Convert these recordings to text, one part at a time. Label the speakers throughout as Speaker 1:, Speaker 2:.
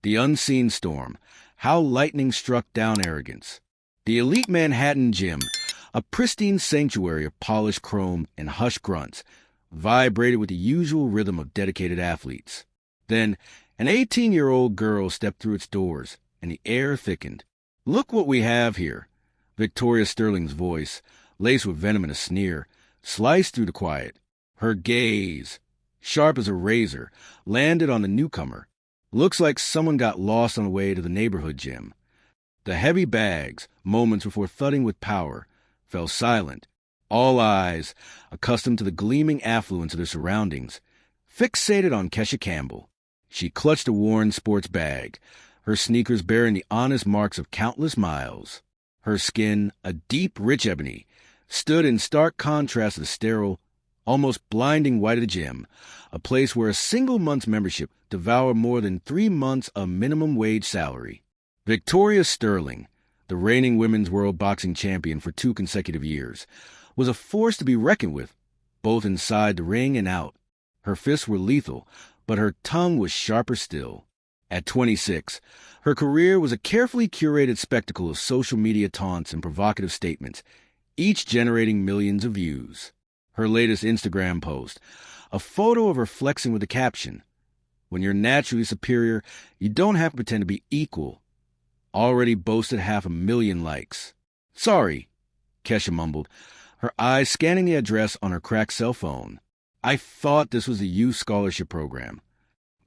Speaker 1: The unseen storm. How lightning struck down arrogance. The elite Manhattan gym, a pristine sanctuary of polished chrome and hushed grunts, vibrated with the usual rhythm of dedicated athletes. Then, an 18-year-old girl stepped through its doors, and the air thickened. "Look what we have here." Victoria Sterling's voice, laced with venom and a sneer, sliced through the quiet. Her gaze, sharp as a razor, landed on the newcomer. Looks like someone got lost on the way to the neighborhood gym. The heavy bags, moments before thudding with power, fell silent. All eyes, accustomed to the gleaming affluence of their surroundings, fixated on Kesha Campbell. She clutched a worn sports bag, her sneakers bearing the honest marks of countless miles. Her skin, a deep, rich ebony, stood in stark contrast to the sterile, almost blinding white of the gym, a place where a single month's membership devoured more than 3 months of minimum wage salary. Victoria Sterling, the reigning women's world boxing champion for 2 consecutive years, was a force to be reckoned with, both inside the ring and out. Her fists were lethal, but her tongue was sharper still. At 26, her career was a carefully curated spectacle of social media taunts and provocative statements, each generating millions of views. Her latest Instagram post, a photo of her flexing with the caption, "When you're naturally superior, you don't have to pretend to be equal," already boasted 500,000 likes. "Sorry," Kesha mumbled, her eyes scanning the address on her cracked cell phone. "I thought this was a youth scholarship program."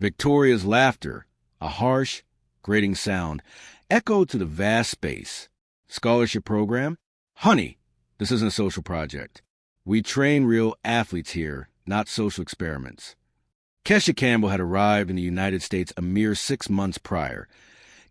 Speaker 1: Victoria's laughter, a harsh, grating sound, echoed to the vast space. "Scholarship program? Honey, this isn't a social project. We train real athletes here, not social experiments." Kesha Campbell had arrived in the United States a mere 6 months prior,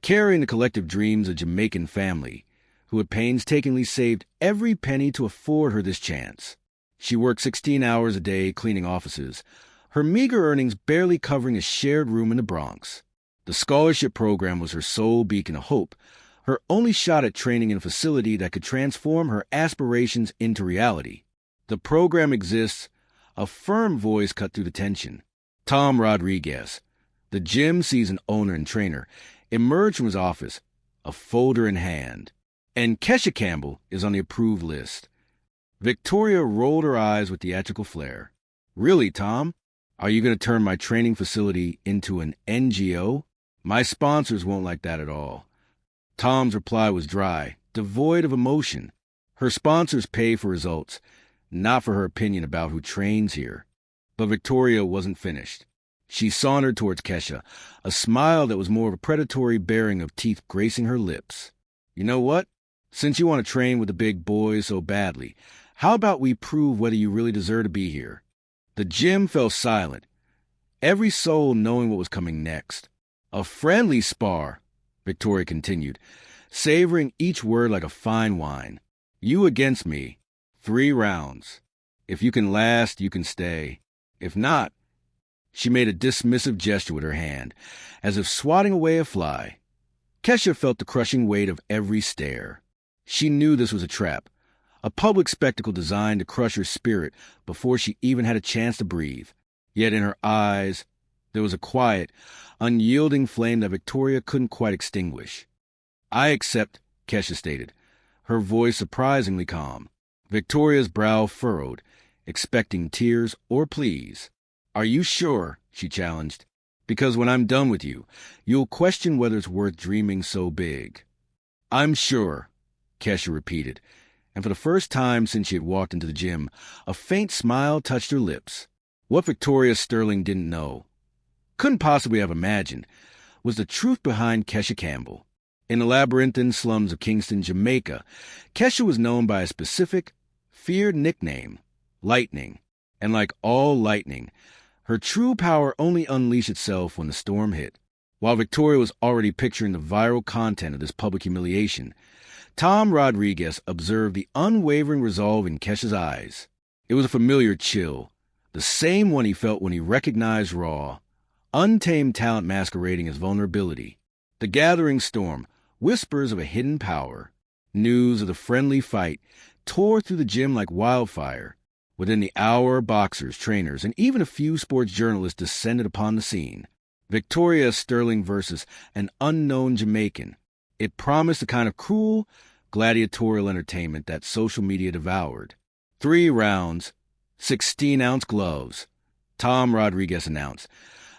Speaker 1: carrying the collective dreams of a Jamaican family who had painstakingly saved every penny to afford her this chance. She worked 16 hours a day cleaning offices, her meager earnings barely covering a shared room in the Bronx. The scholarship program was her sole beacon of hope, her only shot at training in a facility that could transform her aspirations into reality. "The program exists," a firm voice cut through the tension. Tom Rodriguez, the gym season owner and trainer, emerged from his office, a folder in hand. "And Kesha Campbell is on the approved list." Victoria rolled her eyes with theatrical flair. "Really, Tom? Are you going to turn my training facility into an NGO? My sponsors won't like that at all." Tom's reply was dry, devoid of emotion. Her sponsors pay for results, not for her opinion about who trains here. But Victoria wasn't finished. She sauntered towards Kesha, a smile that was more of a predatory bearing of teeth gracing her lips. "You know what? Since you want to train with the big boys so badly, how about we prove whether you really deserve to be here?" The gym fell silent, every soul knowing what was coming next. "A friendly spar," Victoria continued, savoring each word like a fine wine. "You against me. 3 rounds. If you can last, you can stay. If not—" She made a dismissive gesture with her hand, as if swatting away a fly. Kesha felt the crushing weight of every stare. She knew this was a trap, a public spectacle designed to crush her spirit before she even had a chance to breathe. Yet in her eyes, there was a quiet, unyielding flame that Victoria couldn't quite extinguish. "I accept," Kesha stated, her voice surprisingly calm. Victoria's brow furrowed, expecting tears or pleas. "Are you sure?" she challenged. "Because when I'm done with you, you'll question whether it's worth dreaming so big." "I'm sure," Kesha repeated, and for the first time since she had walked into the gym, a faint smile touched her lips. What Victoria Sterling didn't know, couldn't possibly have imagined, was the truth behind Kesha Campbell. In the labyrinthine slums of Kingston, Jamaica, Kesha was known by a specific, feared nickname, Lightning. And like all lightning, her true power only unleashed itself when the storm hit. While Victoria was already picturing the viral content of this public humiliation, Tom Rodriguez observed the unwavering resolve in Kesha's eyes. It was a familiar chill, the same one he felt when he recognized raw, untamed talent masquerading as vulnerability. The gathering storm, whispers of a hidden power. News of the friendly fight tore through the gym like wildfire. Within the hour, boxers, trainers, and even a few sports journalists descended upon the scene. Victoria Sterling versus an unknown Jamaican. It promised the kind of cruel, gladiatorial entertainment that social media devoured. 3 rounds, 16-ounce gloves, Tom Rodriguez announced,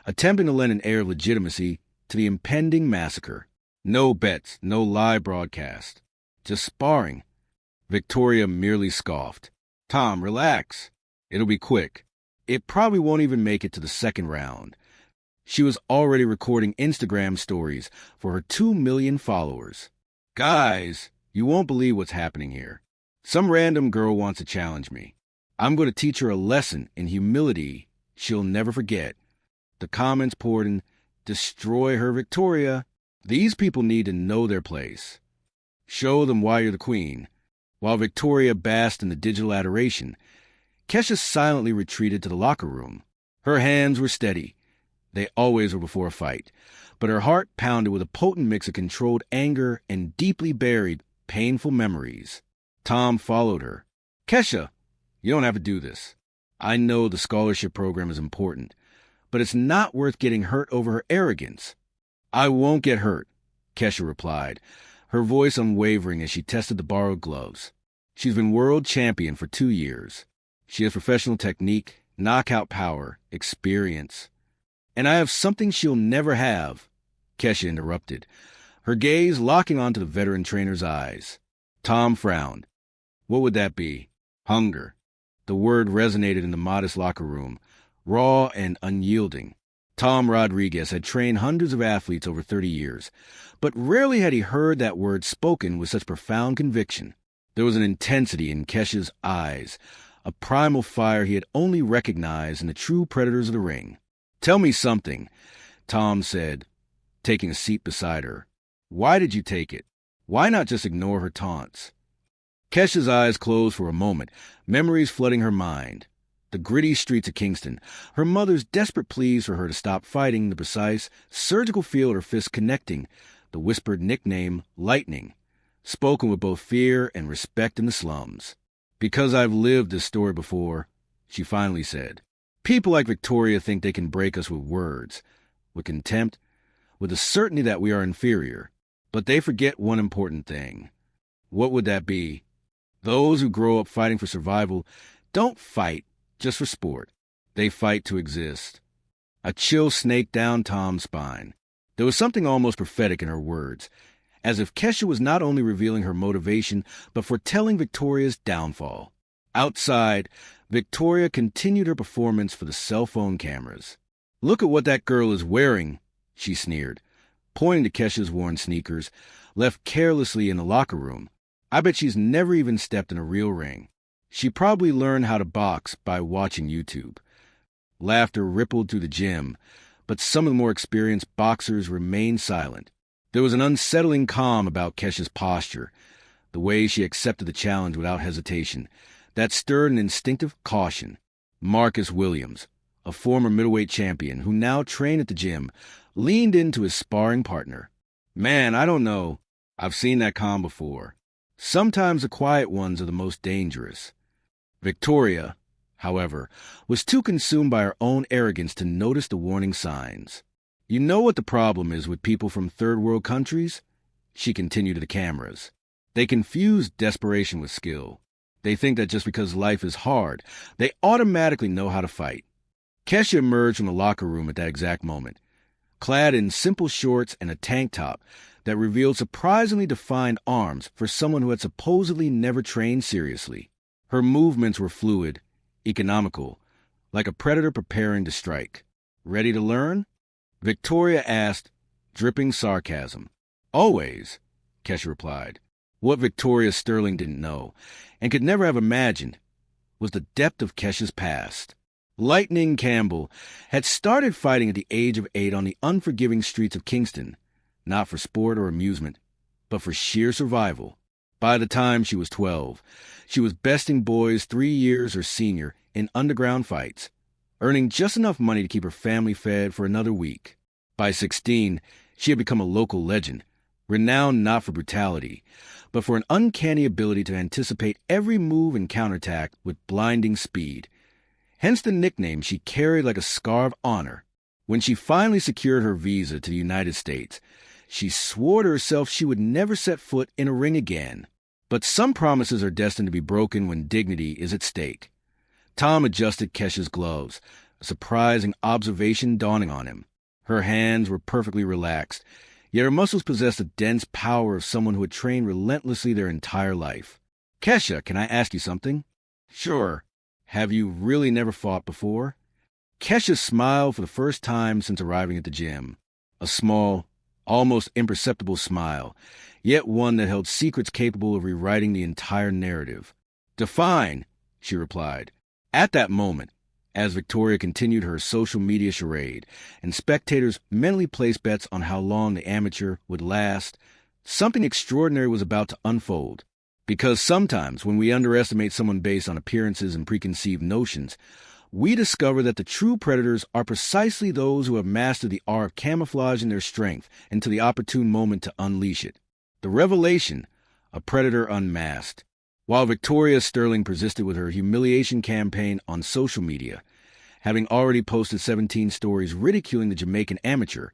Speaker 1: attempting to lend an air of legitimacy to the impending massacre. No bets, no live broadcast. Just sparring. Victoria merely scoffed. Tom, relax. It'll be quick. It probably won't even make it to the second round. She was already recording Instagram stories for her 2 million followers. Guys, you won't believe what's happening here. Some random girl wants to challenge me. I'm going to teach her a lesson in humility she'll never forget. The comments poured in, destroy her, Victoria. These people need to know their place. Show them why you're the queen. While Victoria basked in the digital adoration, Kesha silently retreated to the locker room. Her hands were steady. They always were before a fight. But her heart pounded with a potent mix of controlled anger and deeply buried, painful memories. Tom followed her. Kesha, you don't have to do this. I know the scholarship program is important, but it's not worth getting hurt over her arrogance. I won't get hurt, Kesha replied, her voice unwavering as she tested the borrowed gloves. She's been world champion for 2 years. She has professional technique, knockout power, experience. And I have something she'll never have, Kesha interrupted, her gaze locking onto the veteran trainer's eyes. Tom frowned. What would that be? Hunger. The word resonated in the modest locker room, raw and unyielding. Tom Rodriguez had trained hundreds of athletes over 30 years, but rarely had he heard that word spoken with such profound conviction. There was an intensity in Kesha's eyes, a primal fire he had only recognized in the true predators of the ring. Tell me something, Tom said, taking a seat beside her. Why did you take it? Why not just ignore her taunts? Kesha's eyes closed for a moment, memories flooding her mind. The gritty streets of Kingston, her mother's desperate pleas for her to stop fighting, the precise, surgical feel of her fists connecting, the whispered nickname, Lightning, spoken with both fear and respect in the slums. Because I've lived this story before, she finally said. People like Victoria think they can break us with words, with contempt, with the certainty that we are inferior. But they forget one important thing. What would that be? Those who grow up fighting for survival don't fight just for sport. They fight to exist. A chill snaked down Tom's spine. There was something almost prophetic in her words, as if Kesha was not only revealing her motivation, but foretelling Victoria's downfall. Outside, Victoria continued her performance for the cell phone cameras. Look at what that girl is wearing, she sneered, pointing to Kesha's worn sneakers, left carelessly in the locker room. I bet she's never even stepped in a real ring. She probably learned how to box by watching YouTube. Laughter rippled through the gym, but some of the more experienced boxers remained silent. There was an unsettling calm about Kesha's posture, the way she accepted the challenge without hesitation, that stirred an instinctive caution. Marcus Williams, a former middleweight champion who now trained at the gym, leaned into his sparring partner. Man, I don't know. I've seen that calm before. Sometimes the quiet ones are the most dangerous. Victoria, however, was too consumed by her own arrogance to notice the warning signs. You know what the problem is with people from third-world countries? She continued to the cameras. They confuse desperation with skill. They think that just because life is hard, they automatically know how to fight. Kesha emerged from the locker room at that exact moment, clad in simple shorts and a tank top that revealed surprisingly defined arms for someone who had supposedly never trained seriously. Her movements were fluid, economical, like a predator preparing to strike. Ready to learn? Victoria asked, dripping sarcasm. Always, Kesha replied. What Victoria Sterling didn't know, and could never have imagined, was the depth of Kesha's past. Lightning Campbell had started fighting at the age of 8 on the unforgiving streets of Kingston, not for sport or amusement, but for sheer survival. By the time she was 12, she was besting boys 3 years her senior in underground fights, earning just enough money to keep her family fed for another week. By 16, she had become a local legend, renowned not for brutality, but for an uncanny ability to anticipate every move and counterattack with blinding speed. Hence the nickname she carried like a scar of honor, When she finally secured her visa to the United States, she swore to herself she would never set foot in a ring again. But some promises are destined to be broken when dignity is at stake. Tom adjusted Kesha's gloves, a surprising observation dawning on him. Her hands were perfectly relaxed, yet her muscles possessed the dense power of someone who had trained relentlessly their entire life. "Kesha, can I ask you something?" "Sure." "Have you really never fought before?" Kesha smiled for the first time since arriving at the gym. A small, almost imperceptible smile, yet one that held secrets capable of rewriting the entire narrative. "Define," she replied. At that moment, as Victoria continued her social media charade, and spectators mentally placed bets on how long the amateur would last, something extraordinary was about to unfold. Because sometimes when we underestimate someone based on appearances and preconceived notions, we discover that the true predators are precisely those who have mastered the art of camouflaging their strength until the opportune moment to unleash it. The revelation, a predator unmasked. While Victoria Sterling persisted with her humiliation campaign on social media, having already posted 17 stories ridiculing the Jamaican amateur,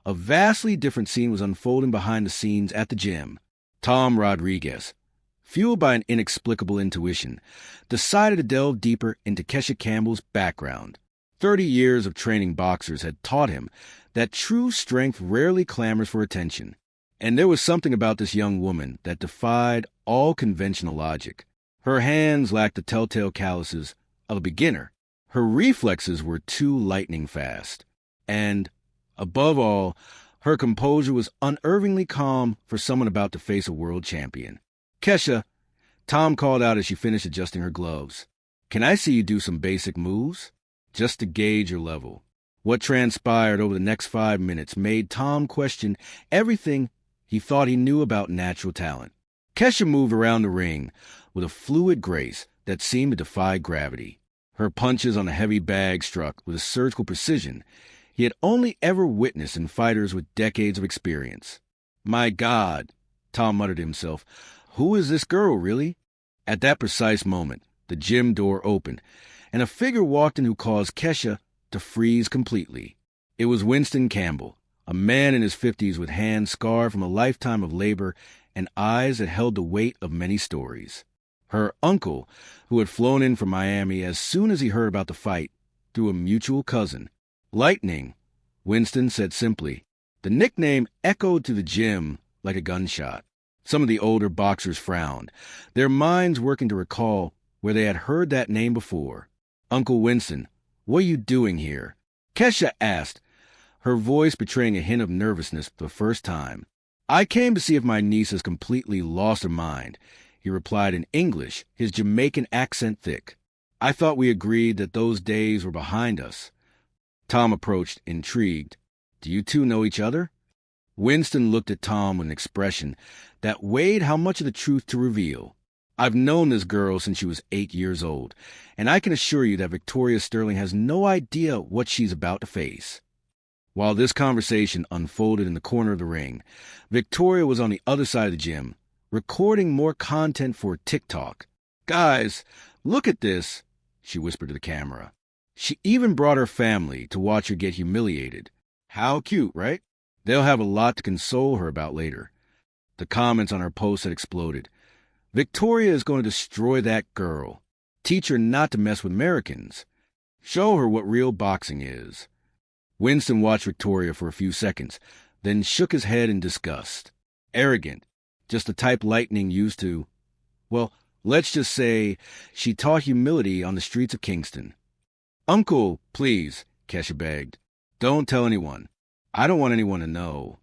Speaker 1: a vastly different scene was unfolding behind the scenes at the gym. Tom Rodriguez, fueled by an inexplicable intuition, decided to delve deeper into Kesha Campbell's background. 30 years of training boxers had taught him that true strength rarely clamors for attention. And there was something about this young woman that defied all conventional logic. Her hands lacked the telltale calluses of a beginner. Her reflexes were too lightning fast. And, above all, her composure was unervingly calm for someone about to face a world champion. "Kesha," Tom called out as she finished adjusting her gloves. "Can I see you do some basic moves?" Just to gauge your level. What transpired over the next 5 minutes made Tom question everything he thought he knew about natural talent. Kesha moved around the ring with a fluid grace that seemed to defy gravity. Her punches on a heavy bag struck with a surgical precision he had only ever witnessed in fighters with decades of experience. "My God," Tom muttered to himself, "who is this girl, really?" At that precise moment, the gym door opened, and a figure walked in who caused Kesha to freeze completely. It was Winston Campbell, a man in his 50s with hands scarred from a lifetime of labor and eyes that held the weight of many stories. Her uncle, who had flown in from Miami as soon as he heard about the fight, through a mutual cousin. "Lightning," Winston said simply. The nickname echoed through the gym like a gunshot. Some of the older boxers frowned, their minds working to recall where they had heard that name before. "Uncle Winston, what are you doing here?" Kesha asked, her voice betraying a hint of nervousness for the first time. "I came to see if my niece has completely lost her mind," he replied in English, his Jamaican accent thick. "I thought we agreed that those days were behind us." Tom approached, intrigued. "Do you two know each other?" Winston looked at Tom with an expression that weighed how much of the truth to reveal. "I've known this girl since she was 8 years old, and I can assure you that Victoria Sterling has no idea what she's about to face." While this conversation unfolded in the corner of the ring, Victoria was on the other side of the gym, recording more content for TikTok. "Guys, look at this," she whispered to the camera. She even brought her family to watch her get humiliated. How cute, right? They'll have a lot to console her about later. The comments on her post had exploded. "Victoria is going to destroy that girl. Teach her not to mess with Americans. Show her what real boxing is." Winston watched Victoria for a few seconds, then shook his head in disgust. Arrogant, just the type Lightning used to. Well, let's just say she taught humility on the streets of Kingston. "Uncle, please," Kesha begged. "Don't tell anyone. I don't want anyone to know."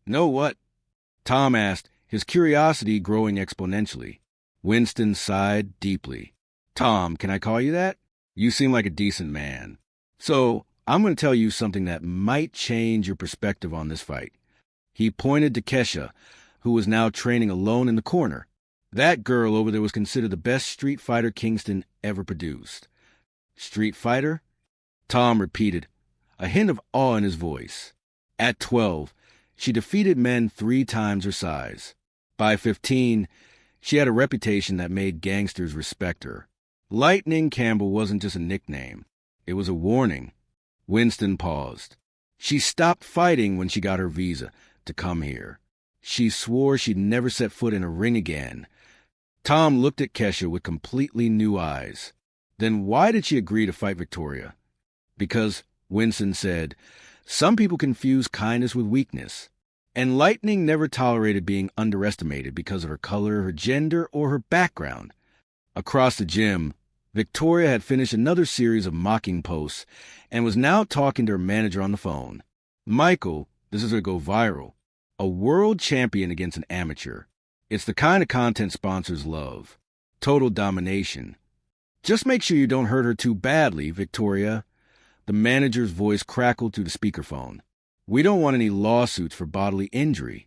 Speaker 1: "Know what?" Tom asked, his curiosity growing exponentially. Winston sighed deeply. "Tom, can I call you that? You seem like a decent man. So, I'm going to tell you something that might change your perspective on this fight." He pointed to Kesha, who was now training alone in the corner. That girl over there was considered the best street fighter Kingston ever produced. "Street fighter?" Tom repeated, a hint of awe in his voice. At 12, she defeated men 3 times her size. By 15, she had a reputation that made gangsters respect her. Lightning Campbell wasn't just a nickname. It was a warning. Winston paused. She stopped fighting when she got her visa to come here. She swore she'd never set foot in a ring again. Tom looked at Kesha with completely new eyes. Then why did she agree to fight Victoria? Because, Winston said, some people confuse kindness with weakness. And Lightning never tolerated being underestimated because of her color, her gender, or her background. Across the gym, Victoria had finished another series of mocking posts and was now talking to her manager on the phone. Michael, this is going to go viral. A world champion against an amateur. It's the kind of content sponsors love. Total domination. Just make sure you don't hurt her too badly, Victoria. The manager's voice crackled through the speakerphone. We don't want any lawsuits for bodily injury.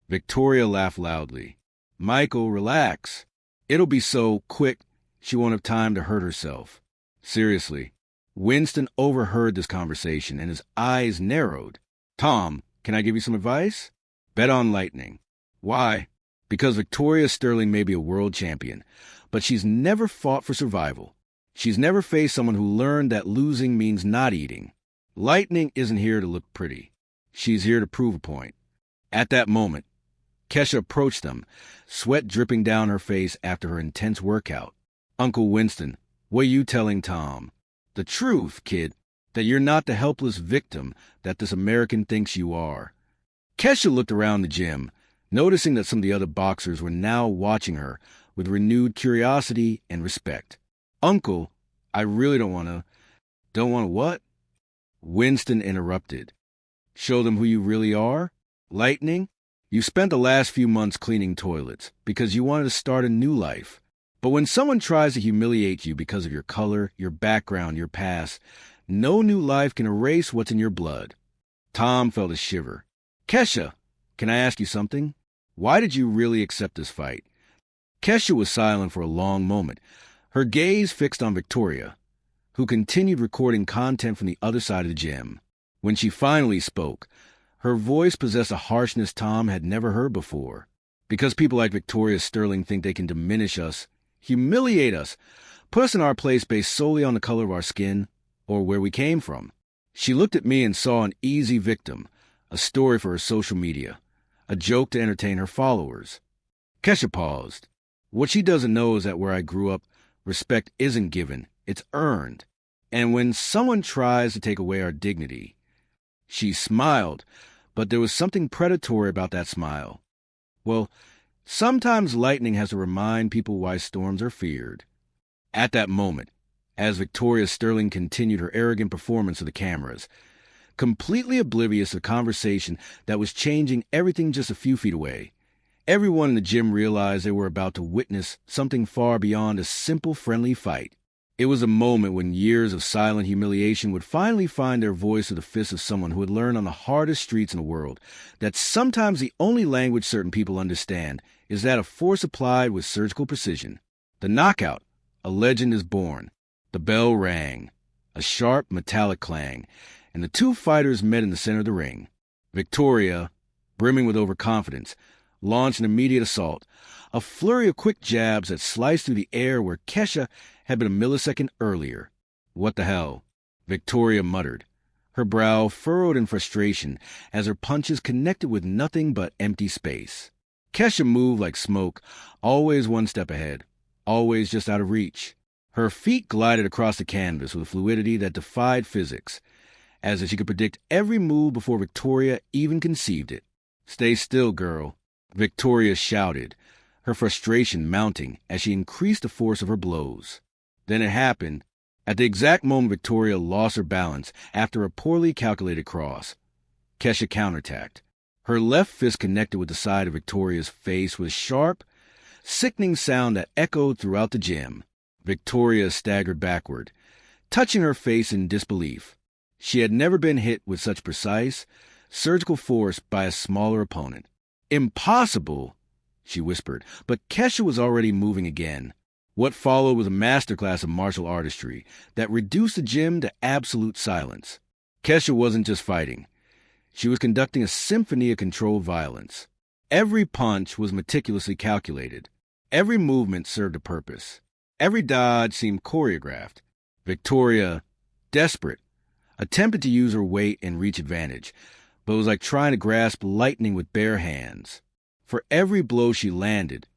Speaker 1: Victoria laughed loudly. Michael, relax. It'll be so quick she won't have time to hurt herself. Seriously. Winston overheard this conversation and his eyes narrowed. Tom, can I give you some advice? Bet on Lightning. Why? Because Victoria Sterling may be a world champion, but she's never fought for survival. She's never faced someone who learned that losing means not eating. Lightning isn't here to look pretty. She's here to prove a point. At that moment, Kesha approached them, sweat dripping down her face after her intense workout. Uncle Winston, what are you telling Tom? The truth, kid, that you're not the helpless victim that this American thinks you are. Kesha looked around the gym, noticing that some of the other boxers were now watching her with renewed curiosity and respect. Uncle, I really don't want to... Don't want to what? Winston interrupted. Show them who you really are? Lightning? You spent the last few months cleaning toilets because you wanted to start a new life. But when someone tries to humiliate you because of your color, your background, your past, no new life can erase what's in your blood. Tom felt a shiver. Kesha, can I ask you something? Why did you really accept this fight? Kesha was silent for a long moment, her gaze fixed on Victoria, who continued recording content from the other side of the gym. When she finally spoke, her voice possessed a harshness Tom had never heard before. Because people like Victoria Sterling think they can diminish us, humiliate us, put us in our place based solely on the color of our skin or where we came from. She looked at me and saw an easy victim, a story for her social media, a joke to entertain her followers. Kesha paused. What she doesn't know is that where I grew up, respect isn't given, it's earned. And when someone tries to take away our dignity... She smiled, but there was something predatory about that smile. Well, sometimes lightning has to remind people why storms are feared. At that moment, as Victoria Sterling continued her arrogant performance to the cameras, completely oblivious of the conversation that was changing everything just a few feet away, everyone in the gym realized they were about to witness something far beyond a simple friendly fight. It was a moment when years of silent humiliation would finally find their voice through the fist of someone who had learned on the hardest streets in the world that sometimes the only language certain people understand is that of force applied with surgical precision. The knockout, a legend is born. The bell rang, a sharp metallic clang, and the two fighters met in the center of the ring. Victoria, brimming with overconfidence, launched an immediate assault, a flurry of quick jabs that sliced through the air where Kesha had been a millisecond earlier. What the hell? Victoria muttered, her brow furrowed in frustration as her punches connected with nothing but empty space. Kesha moved like smoke, always one step ahead, always just out of reach. Her feet glided across the canvas with a fluidity that defied physics, as if she could predict every move before Victoria even conceived it. Stay still, girl, Victoria shouted, her frustration mounting as she increased the force of her blows. Then it happened. At the exact moment Victoria lost her balance after a poorly calculated cross, Kesha counterattacked. Her left fist connected with the side of Victoria's face with a sharp, sickening sound that echoed throughout the gym. Victoria staggered backward, touching her face in disbelief. She had never been hit with such precise, surgical force by a smaller opponent. Impossible, she whispered, but Kesha was already moving again. What followed was a masterclass of martial artistry that reduced the gym to absolute silence. Kesha wasn't just fighting. She was conducting a symphony of controlled violence. Every punch was meticulously calculated. Every movement served a purpose. Every dodge seemed choreographed. Victoria, desperate, attempted to use her weight and reach advantage, but it was like trying to grasp lightning with bare hands. For every blow she landed,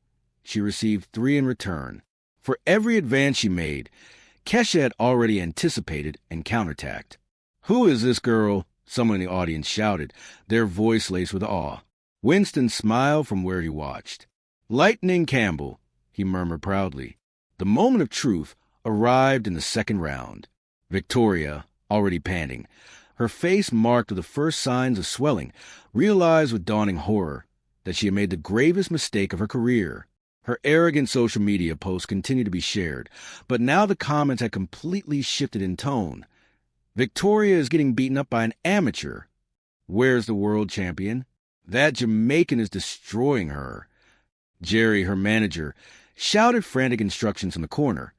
Speaker 1: she received 3 in return. For every advance she made, Kesha had already anticipated and counterattacked. "Who is this girl?" someone in the audience shouted, their voice laced with awe. Winston smiled from where he watched. "Lightning Campbell," he murmured proudly. The moment of truth arrived in the second round. Victoria, already panting, her face marked with the first signs of swelling, realized with dawning horror that she had made the gravest mistake of her career. Her arrogant social media posts continued to be shared, but now the comments had completely shifted in tone. "Victoria is getting beaten up by an amateur. Where's the world champion? That Jamaican is destroying her." Jerry, her manager, shouted frantic instructions from the corner,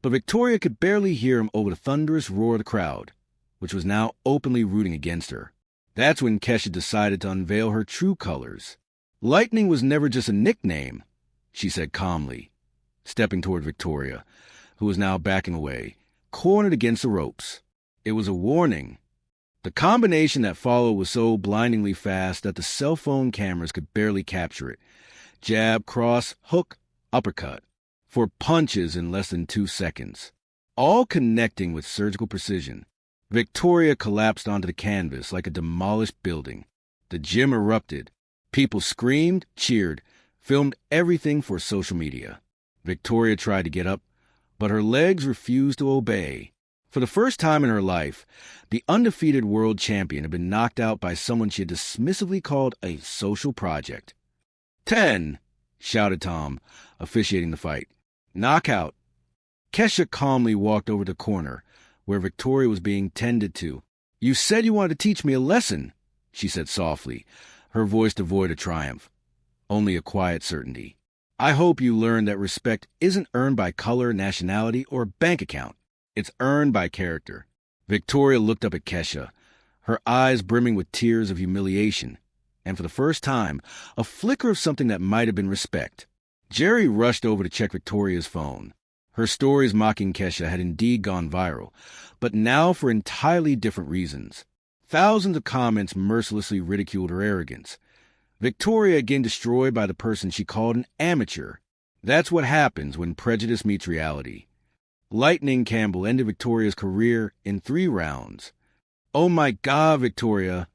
Speaker 1: but Victoria could barely hear him over the thunderous roar of the crowd, which was now openly rooting against her. That's when Kesha decided to unveil her true colors. "Lightning was never just a nickname," she said calmly, stepping toward Victoria, who was now backing away, cornered against the ropes. It was a warning. The combination that followed was so blindingly fast that the cell phone cameras could barely capture it. Jab, cross, hook, uppercut. 4 punches in less than 2 seconds, all connecting with surgical precision. Victoria collapsed onto the canvas like a demolished building. The gym erupted. People screamed, cheered, filmed everything for social media. Victoria tried to get up, but her legs refused to obey. For the first time in her life, the undefeated world champion had been knocked out by someone she had dismissively called a social project. 10, shouted Tom, officiating the fight. "Knockout." Kesha calmly walked over to the corner, where Victoria was being tended to. "You said you wanted to teach me a lesson," she said softly, her voice devoid of triumph, only a quiet certainty. "I hope you learned that respect isn't earned by color, nationality, or bank account. It's earned by character." Victoria looked up at Kesha, her eyes brimming with tears of humiliation, and for the first time, a flicker of something that might have been respect. Jerry rushed over to check Victoria's phone. Her stories mocking Kesha had indeed gone viral, but now for entirely different reasons. Thousands of comments mercilessly ridiculed her arrogance. Victoria again destroyed by the person she called an amateur. That's what happens when prejudice meets reality. Lightning Campbell ended Victoria's career in 3 rounds. "Oh my God, Victoria,"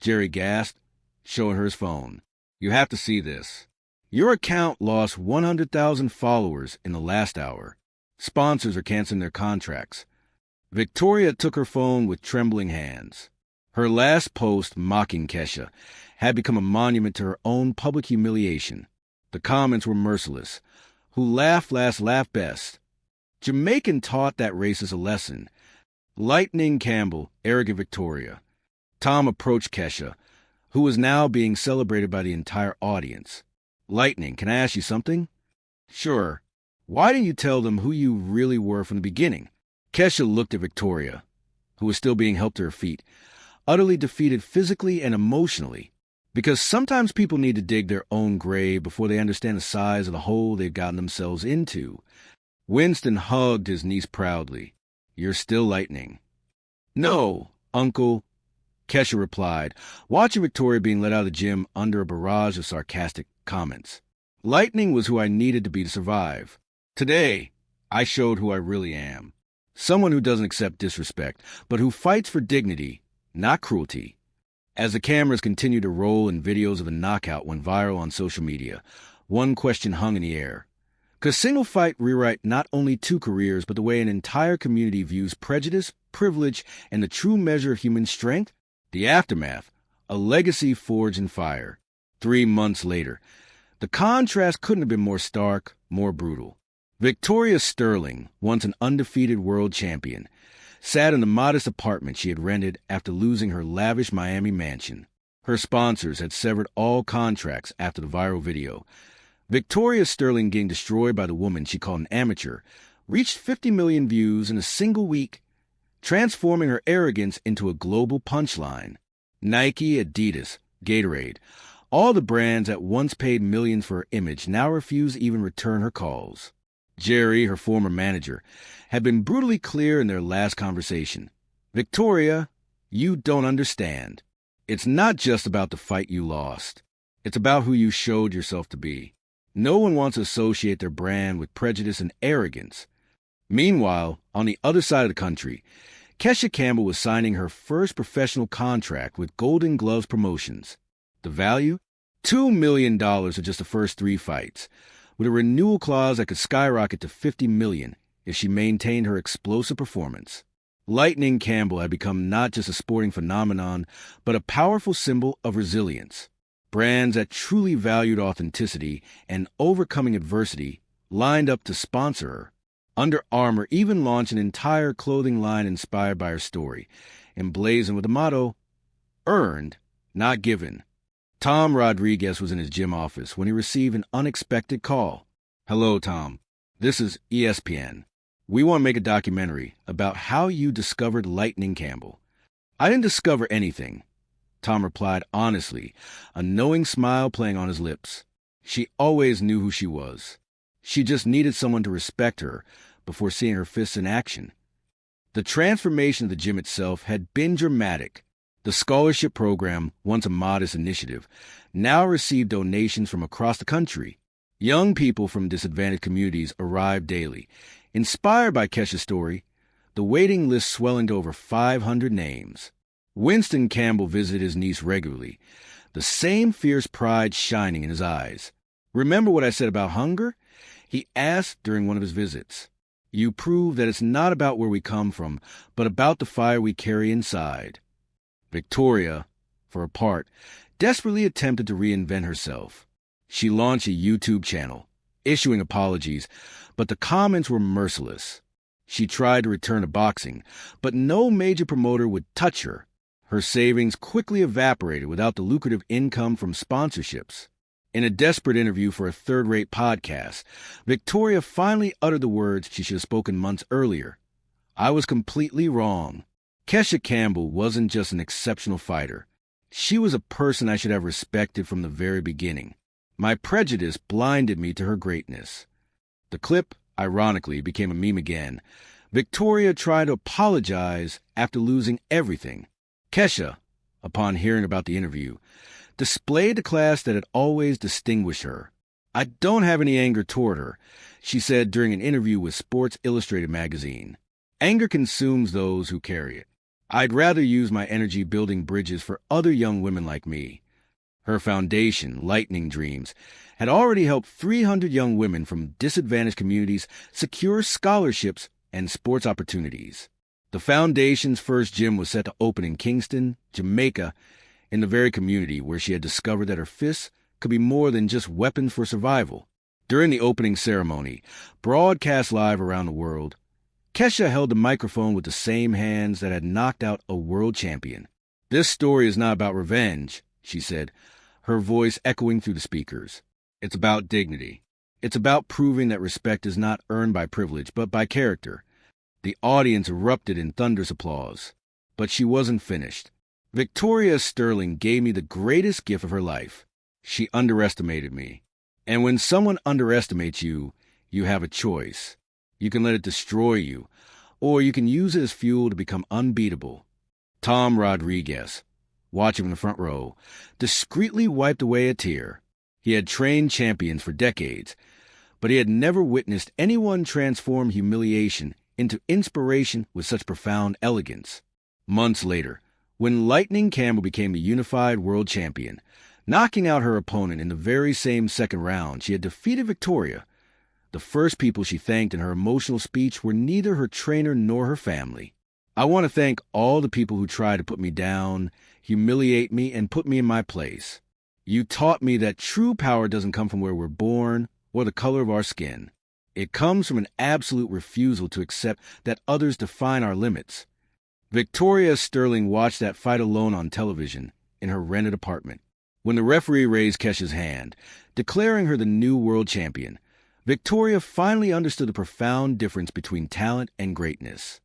Speaker 1: Jerry gasped, showing her his phone. "You have to see this. Your account lost 100,000 followers in the last hour. Sponsors are canceling their contracts." Victoria took her phone with trembling hands. Her last post, mocking Kesha, had become a monument to her own public humiliation. The comments were merciless. "Who laughed last laughed best." Jamaican taught that racist a lesson. Lightning Campbell, arrogant Victoria. Tom approached Kesha, who was now being celebrated by the entire audience. "Lightning, can I ask you something?" "Sure. Why didn't you tell them who you really were from the beginning?" Kesha looked at Victoria, who was still being helped to her feet, utterly defeated physically and emotionally. Because sometimes people need to dig their own grave before they understand the size of the hole they've gotten themselves into. Winston hugged his niece proudly. "You're still Lightning." "No, Uncle," Kesha replied, watching Victoria being let out of the gym under a barrage of sarcastic comments. "Lightning was who I needed to be to survive. Today, I showed who I really am. Someone who doesn't accept disrespect, but who fights for dignity, not cruelty." As the cameras continued to roll and videos of the knockout went viral on social media, one question hung in the air. Could a single fight rewrite not only 2 careers, but the way an entire community views prejudice, privilege, and the true measure of human strength? The aftermath, a legacy forged in fire. 3 months later, the contrast couldn't have been more stark, more brutal. Victoria Sterling, once an undefeated world champion, sat in the modest apartment she had rented after losing her lavish Miami mansion. Her sponsors had severed all contracts after the viral video. Victoria Sterling getting destroyed by the woman she called an amateur reached 50 million views in a single week, transforming her arrogance into a global punchline. Nike, Adidas, Gatorade, all the brands that once paid millions for her image now refuse to even return her calls. Jerry, her former manager, had been brutally clear in their last conversation. Victoria, you don't understand. It's not just about the fight you lost. It's about who you showed yourself to be. No one wants to associate their brand with prejudice and arrogance. Meanwhile, on the other side of the country, Kesha Campbell was signing her first professional contract with Golden Gloves Promotions. The value? $2 million for just the first 3 fights, with a renewal clause that could skyrocket to $50 million if she maintained her explosive performance. Lightning Campbell had become not just a sporting phenomenon, but a powerful symbol of resilience. Brands that truly valued authenticity and overcoming adversity lined up to sponsor her. Under Armour even launched an entire clothing line inspired by her story, emblazoned with the motto, "Earned, not given." Tom Rodriguez was in his gym office when he received an unexpected call. "Hello, Tom. This is ESPN. We want to make a documentary about how you discovered Lightning Campbell." "I didn't discover anything," Tom replied honestly, a knowing smile playing on his lips. "She always knew who she was. She just needed someone to respect her before seeing her fists in action." The transformation of the gym itself had been dramatic. The scholarship program, once a modest initiative, now received donations from across the country. Young people from disadvantaged communities arrived daily. Inspired by Kesha's story, the waiting list swelling to over 500 names. Winston Campbell visited his niece regularly, the same fierce pride shining in his eyes. "Remember what I said about hunger?" he asked during one of his visits. "You prove that it's not about where we come from, but about the fire we carry inside." Victoria, for her part, desperately attempted to reinvent herself. She launched a YouTube channel, issuing apologies, but the comments were merciless. She tried to return to boxing, but no major promoter would touch her. Her savings quickly evaporated without the lucrative income from sponsorships. In a desperate interview for a third-rate podcast, Victoria finally uttered the words she should have spoken months earlier. "I was completely wrong. Kesha Campbell wasn't just an exceptional fighter. She was a person I should have respected from the very beginning. My prejudice blinded me to her greatness." The clip, ironically, became a meme again. Victoria tried to apologize after losing everything. Kesha, upon hearing about the interview, displayed the class that had always distinguished her. "I don't have any anger toward her," she said during an interview with Sports Illustrated magazine. "Anger consumes those who carry it. I'd rather use my energy building bridges for other young women like me." Her foundation, Lightning Dreams, had already helped 300 young women from disadvantaged communities secure scholarships and sports opportunities. The foundation's first gym was set to open in Kingston, Jamaica, in the very community where she had discovered that her fists could be more than just weapons for survival. During the opening ceremony, broadcast live around the world, Kesha held the microphone with the same hands that had knocked out a world champion. "This story is not about revenge," she said, her voice echoing through the speakers. "It's about dignity. It's about proving that respect is not earned by privilege, but by character." The audience erupted in thunderous applause. But she wasn't finished. "Victoria Sterling gave me the greatest gift of her life. She underestimated me. And when someone underestimates you, you have a choice. You can let it destroy you, or you can use it as fuel to become unbeatable." Tom Rodriguez, watching from the front row, discreetly wiped away a tear. He had trained champions for decades, but he had never witnessed anyone transform humiliation into inspiration with such profound elegance. Months later, when Lightning Campbell became the unified world champion, knocking out her opponent in the very same second round she had defeated Victoria, the first people she thanked in her emotional speech were neither her trainer nor her family. "I want to thank all the people who tried to put me down, humiliate me, and put me in my place. You taught me that true power doesn't come from where we're born or the color of our skin. It comes from an absolute refusal to accept that others define our limits." Victoria Sterling watched that fight alone on television in her rented apartment. When the referee raised Kesha's hand, declaring her the new world champion, Victoria finally understood the profound difference between talent and greatness.